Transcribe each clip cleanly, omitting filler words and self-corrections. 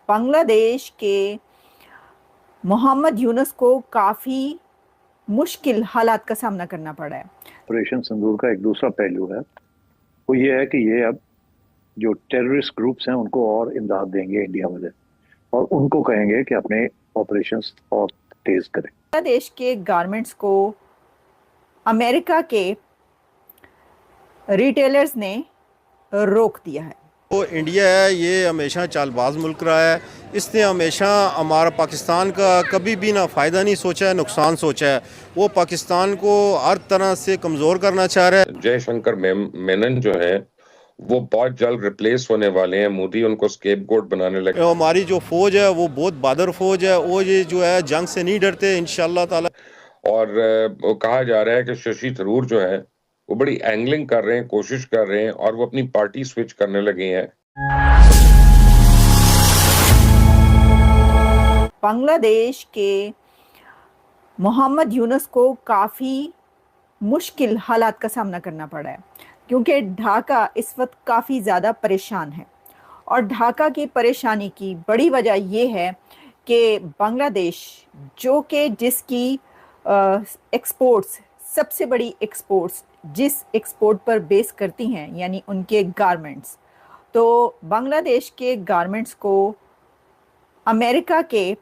बांग्लादेश के मोहम्मद यूनुस को काफ़ी मुश्किल हालात का सामना करना पड़ा है। ऑपरेशन सिंदूर का एक दूसरा पहलू है, वो ये है कि ये अब जो टेररिस्ट ग्रुप्स हैं उनको और इमदाद देंगे इंडिया वाले, और उनको कहेंगे कि अपने ऑपरेशंस और तेज करें। बांग्लादेश के गारमेंट्स को अमेरिका के रिटेलर्स ने रोक दिया है। तो इंडिया है, ये हमेशा चालबाज मुल्क रहा है। इसने हमेशा हमारा पाकिस्तान का कभी भी ना फ़ायदा नहीं सोचा है, नुकसान सोचा है। वो पाकिस्तान को हर तरह से कमज़ोर करना चाह रहा है। जयशंकर मेनन जो है वो बहुत जल्द रिप्लेस होने वाले हैं। मोदी उनको स्केपगोट बनाने लगे। हमारी जो फौज है वो बहुत बहादुर फौज है, वो ये जो है जंग से नहीं डरते इंशाल्लाह ताला। और वो कहा जा रहा है कि शशि थरूर जो है वो बड़ी एंगलिंग कर रहे हैं, कोशिश कर रहे हैं, और वो अपनी पार्टी स्विच करने लगे हैं। बांग्लादेश के मोहम्मद यूनुस को काफ़ी मुश्किल हालात का सामना करना पड़ा है, क्योंकि ढाका इस वक्त काफ़ी ज़्यादा परेशान है। और ढाका की परेशानी की बड़ी वजह यह है कि बांग्लादेश जो कि जिसकी एक्सपोर्ट्स सबसे बड़ी एक्सपोर्ट्स जिस एक्सपोर्ट पर बेस करती हैं, यानी उनके गारमेंट्स, तो बांग्लादेश के गारमेंट्स को अमेरिका के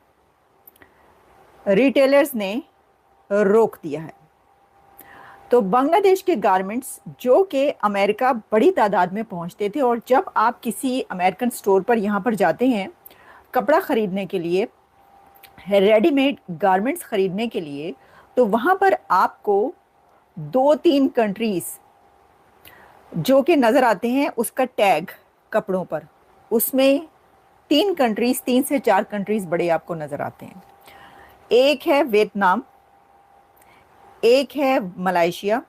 रिटेलर्स ने रोक दिया है। तो बांग्लादेश के गारमेंट्स जो कि अमेरिका बड़ी तादाद में पहुंचते थे, और जब आप किसी अमेरिकन स्टोर पर यहाँ पर जाते हैं कपड़ा ख़रीदने के लिए, रेडीमेड गारमेंट्स ख़रीदने के लिए, तो वहाँ पर आपको 2-3 कंट्रीज़ जो कि नज़र आते हैं उसका टैग कपड़ों पर, उसमें 3 कंट्रीज़, 3 से 4 कंट्रीज़ बड़े आपको नज़र आते हैं। एक है वियतनाम, एक है मलेशिया,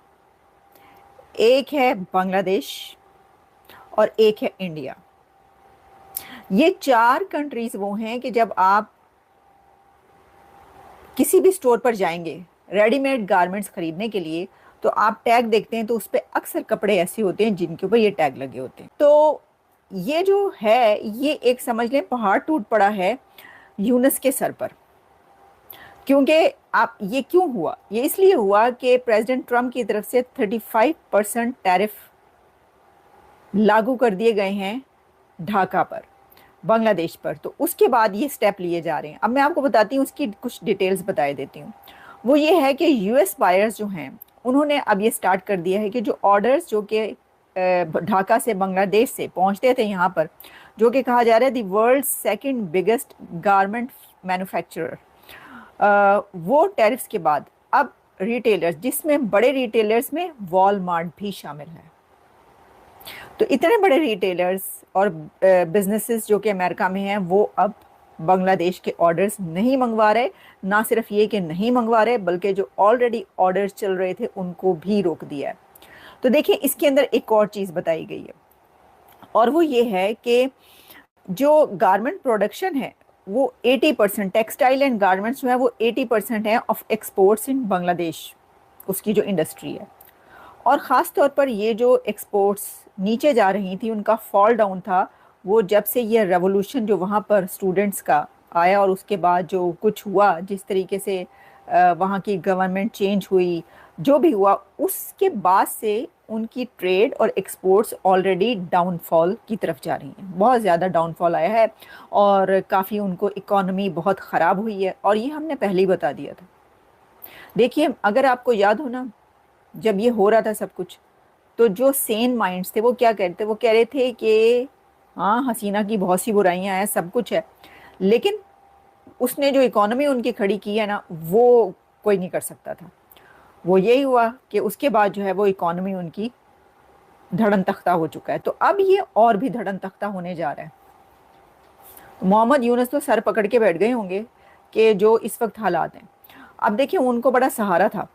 एक है बांग्लादेश और एक है इंडिया। ये 4 कंट्रीज़ वो हैं कि जब आप किसी भी स्टोर पर जाएंगे रेडीमेड गारमेंट्स खरीदने के लिए, तो आप टैग देखते हैं तो उस पर अक्सर कपड़े ऐसे होते हैं जिनके ऊपर ये टैग लगे होते हैं। तो ये जो है, ये एक समझ लें पहाड़ टूट पड़ा है यूनुस के सर पर। क्योंकि आप ये क्यों हुआ? ये इसलिए हुआ कि प्रेसिडेंट ट्रंप की तरफ से 35% टैरिफ लागू कर दिए गए हैं ढाका पर, बांग्लादेश पर। तो उसके बाद ये स्टेप लिए जा रहे हैं। अब मैं आपको बताती हूँ, उसकी कुछ डिटेल्स बताए देती हूँ। वो ये है कि यूएस बायर्स जो हैं उन्होंने अब ये स्टार्ट कर दिया है कि जो ऑर्डर्स जो कि ढाका से बांग्लादेश से पहुँचते थे यहाँ पर, जो कि कहा जा रहा है the world second biggest garment manufacturer, वो टैरिफ्स के बाद अब रिटेलर्स, जिसमें बड़े रिटेलर्स में वॉलमार्ट भी शामिल है, तो इतने बड़े रिटेलर्स और बिजनेसेस जो कि अमेरिका में हैं, वो अब बांग्लादेश के ऑर्डर्स नहीं मंगवा रहे। ना सिर्फ ये कि नहीं मंगवा रहे, बल्कि जो ऑलरेडी ऑर्डर्स चल रहे थे उनको भी रोक दिया है। तो देखिए, इसके अंदर एक और चीज़ बताई गई है, और वो ये है कि जो गारमेंट प्रोडक्शन है वो 80%, टेक्सटाइल एंड गारमेंट्स जो है वो 80% है ऑफ एक्सपोर्ट्स इन बांग्लादेश, उसकी जो इंडस्ट्री है। और ख़ास तौर पर ये जो एक्सपोर्ट्स नीचे जा रही थी, उनका फॉल डाउन था वो जब से ये रेवोल्यूशन जो वहाँ पर स्टूडेंट्स का आया, और उसके बाद जो कुछ हुआ, जिस तरीके से वहाँ की गवर्नमेंट चेंज हुई, जो भी हुआ, उसके बाद से उनकी ट्रेड और एक्सपोर्ट्स ऑलरेडी डाउनफॉल की तरफ जा रही हैं। बहुत ज़्यादा डाउनफॉल आया है और काफ़ी उनको इकॉनमी बहुत ख़राब हुई है, और ये हमने पहले ही बता दिया था। देखिए, अगर आपको याद हो ना, जब ये हो रहा था सब कुछ, तो जो सेन माइंड्स थे वो क्या कहते, वो कह रहे थे कि हाँ, हसीना की बहुत सी बुराइयां हैं, सब कुछ है, लेकिन उसने जो इकोनॉमी उनकी खड़ी की है ना, वो कोई नहीं कर सकता था। वो यही हुआ कि उसके बाद जो है वो इकोनॉमी उनकी धड़न तख्ता हो चुका है। तो अब ये और भी धड़न तख्ता होने जा रहा है। तो मोहम्मद यूनुस तो सर पकड़ के बैठ गए होंगे कि जो इस वक्त हालात हैं। अब देखिए, उनको बड़ा सहारा था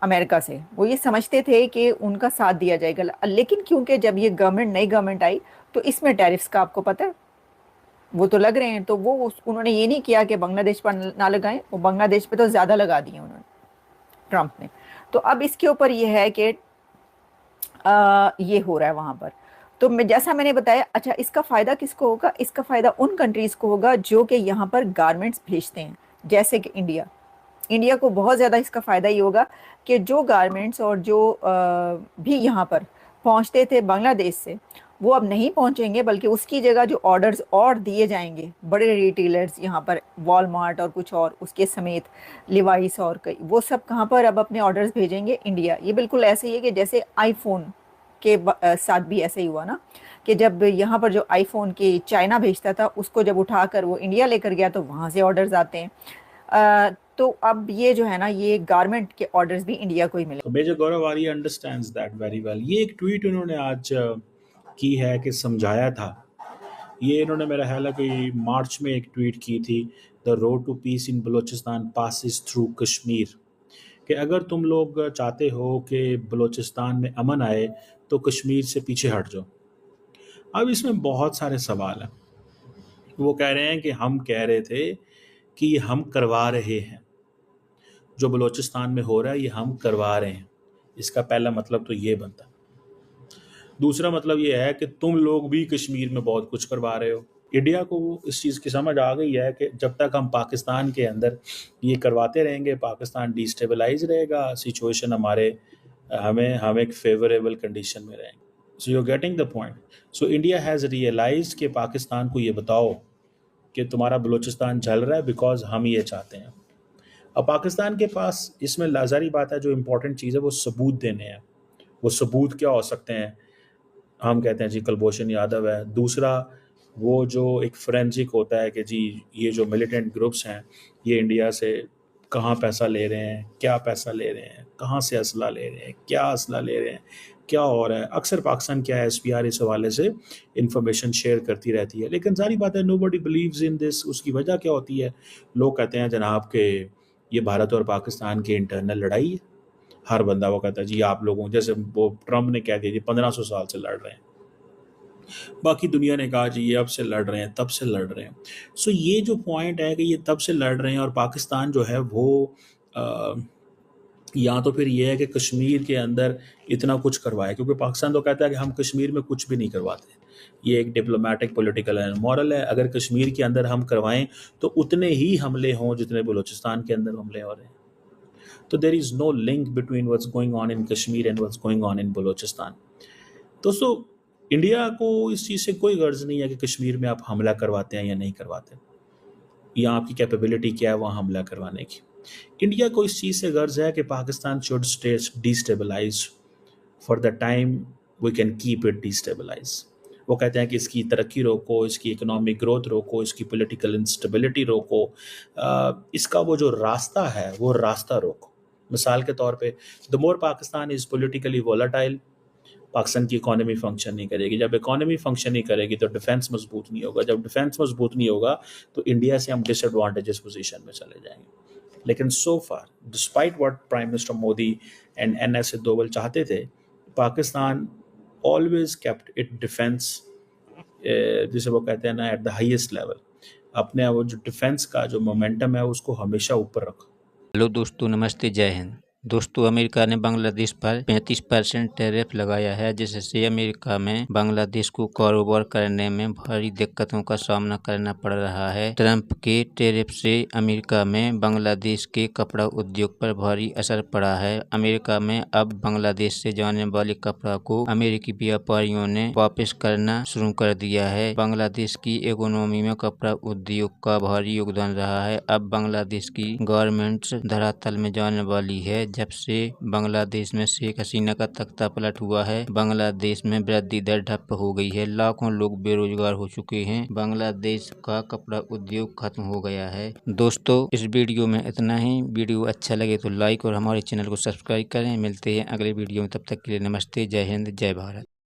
अमेरिका से, वो ये समझते थे कि उनका साथ दिया जाएगा, लेकिन क्योंकि जब ये गवर्नमेंट, नई गवर्नमेंट आई, तो इसमें टैरिफ्स का आपको पता है वो तो लग रहे हैं। तो वो उन्होंने ये नहीं किया कि बांग्लादेश पर ना लगाएं, वो बांग्लादेश पे तो ज़्यादा लगा दिए उन्होंने, ट्रंप ने। तो अब इसके ऊपर ये है कि ये हो रहा है वहाँ पर। तो मैं जैसा मैंने बताया, अच्छा इसका फ़ायदा किसको होगा? इसका फ़ायदा उन कंट्रीज़ को होगा जो कि यहाँ पर गारमेंट्स भेजते हैं, जैसे कि इंडिया। इंडिया को बहुत ज़्यादा इसका फ़ायदा ये होगा कि जो गारमेंट्स और जो भी यहाँ पर पहुँचते थे बांग्लादेश से, वो अब नहीं पहुँचेंगे, बल्कि उसकी जगह जो ऑर्डर्स और दिए जाएंगे बड़े रिटेलर्स यहाँ पर, वॉलमार्ट और कुछ और उसके समेत, लिवाइस और कई, वो सब कहाँ पर अब अपने ऑर्डर्स भेजेंगे? इंडिया। ये बिल्कुल ऐसे ही है कि जैसे आईफोन के साथ भी ऐसे ही हुआ ना, कि जब यहाँ पर जो आईफोन के चाइना भेजता था, उसको जब उठाकर वो इंडिया लेकर गया तो वहाँ से ऑर्डर्स आते हैं। तो अब ये जो है ना, ये गारमेंट के ऑर्डर्स भी इंडिया को ही मिले। तो major Gaurav Arya understands that very well. ये एक ट्वीट उन्होंने आज की है कि समझाया था। ये इन्होंने मेरा ख्याल है कि मार्च में एक ट्वीट की थी, the road to peace in Balochistan passes through Kashmir, कि अगर तुम लोग चाहते हो कि बलूचिस्तान में अमन आए तो कश्मीर से पीछे हट जाओ। अब इसमें बहुत सारे सवाल हैं। वो कह रहे हैं कि हम कह रहे थे कि हम करवा रहे हैं, जो बलूचिस्तान में हो रहा है ये हम करवा रहे हैं। इसका पहला मतलब तो ये बनता है। दूसरा मतलब ये है कि तुम लोग भी कश्मीर में बहुत कुछ करवा रहे हो। इंडिया को इस चीज़ की समझ आ गई है कि जब तक हम पाकिस्तान के अंदर ये करवाते रहेंगे, पाकिस्तान डिस्टेबलाइज रहेगा, सिचुएशन हम एक फेवरेबल कंडीशन में रहेंगे। So you are getting the point. So India has realised कि पाकिस्तान को ये बताओ कि तुम्हारा बलूचिस्तान चल रहा है बिकॉज हम ये चाहते हैं। अब पाकिस्तान के पास इसमें लाजारी बात है, जो इम्पोर्टेंट चीज़ है वो सबूत देने हैं। वो सबूत क्या हो सकते हैं? हम कहते हैं जी कुलभूषण यादव है। दूसरा, वो जो एक फोरेंसिक होता है कि जी ये जो मिलिटेंट ग्रुप्स हैं ये इंडिया से कहाँ पैसा ले रहे हैं, क्या पैसा ले रहे हैं, कहाँ से असला ले रहे हैं, क्या असला ले रहे हैं, क्या हो रहा है। अक्सर पाकिस्तान क्या है, SPR इस हवाले से इंफॉर्मेशन शेयर करती रहती है, लेकिन सारी बात है नोबडी बिलीव्स इन दिस। उसकी वजह क्या होती है? लोग कहते हैं जनाब के ये भारत और पाकिस्तान की इंटरनल लड़ाई है। हर बंदा वो कहता है जी आप लोगों, जैसे वो ट्रम्प ने कह दिया जी 1500 साल से लड़ रहे हैं, बाकी दुनिया ने कहा जी ये अब से लड़ रहे हैं, तब से लड़ रहे हैं। सो ये जो पॉइंट है कि ये तब से लड़ रहे हैं और पाकिस्तान जो है वो या तो फिर ये है कि कश्मीर के अंदर इतना कुछ करवाए, क्योंकि पाकिस्तान तो कहता है कि हम कश्मीर में कुछ भी नहीं करवाते। ये एक डिप्लोमेटिक, पॉलिटिकल एंड मॉरल है। अगर कश्मीर के अंदर हम करवाएं तो उतने ही हमले हों जितने बलूचिस्तान के अंदर हमले हो रहे हैं। तो there is no link between what's going on in Kashmir and what's going on in Balochistan. दोस्तों, इंडिया को इस चीज़ से कोई गर्ज नहीं है कि कश्मीर में आप हमला करवाते हैं या नहीं करवाते, या आपकी कैपेबिलिटी क्या है वहाँ हमला करवाने की। इंडिया को इस चीज़ से गर्ज है कि Pakistan should stay destabilise for the time we can keep it destabilise. वो कहते हैं कि इसकी तरक्की रोको, इसकी इकोनॉमिक ग्रोथ रोको, इसकी पॉलिटिकल इंस्टेबिलिटी रोको, इसका वो जो रास्ता है वो रास्ता रोको। मिसाल के तौर पे, the more Pakistan is politically volatile, Pakistan की इकोनॉमी फंक्शन नहीं करेगी। जब इकोनॉमी फंक्शन नहीं करेगी तो डिफेंस मजबूत नहीं होगा। जब डिफेंस मजबूत नहीं होगा तो इंडिया से हम डिसएडवांटेजेस पोजीशन में चले जाएंगे। लेकिन so far, despite what prime minister Modi and NS Doval चाहते थे, Pakistan always kept it defence, जिसे वो कहते हैं ना, एट द हाईएस्ट लेवल। अपने वो जो डिफेंस का जो मोमेंटम है उसको हमेशा ऊपर रखो। हेलो दोस्तों, नमस्ते, जय हिंद। दोस्तों, अमेरिका ने बांग्लादेश पर 35% टैरिफ लगाया है, जिससे अमेरिका में बांग्लादेश को कारोबार करने में भारी दिक्कतों का सामना करना पड़ रहा है। ट्रंप के टैरिफ से अमेरिका में बांग्लादेश के कपड़ा उद्योग पर भारी असर पड़ा है। अमेरिका में अब बांग्लादेश से जाने वाले कपड़ा को अमेरिकी व्यापारियों ने वापस करना शुरू कर दिया है। बांग्लादेश की इकोनॉमी में कपड़ा उद्योग का भारी योगदान रहा है। अब बांग्लादेश की गारमेंट्स धरातल में जाने वाली है। जब से बांग्लादेश में शेख हसीना का तख्ता पलट हुआ है, बांग्लादेश में वृद्धि दर ठप हो गई है। लाखों लोग बेरोजगार हो चुके हैं। बांग्लादेश का कपड़ा उद्योग खत्म हो गया है। दोस्तों, इस वीडियो में इतना ही। वीडियो अच्छा लगे तो लाइक और हमारे चैनल को सब्सक्राइब करें। मिलते हैं अगले वीडियो में, तब तक के लिए नमस्ते, जय हिंद, जय भारत।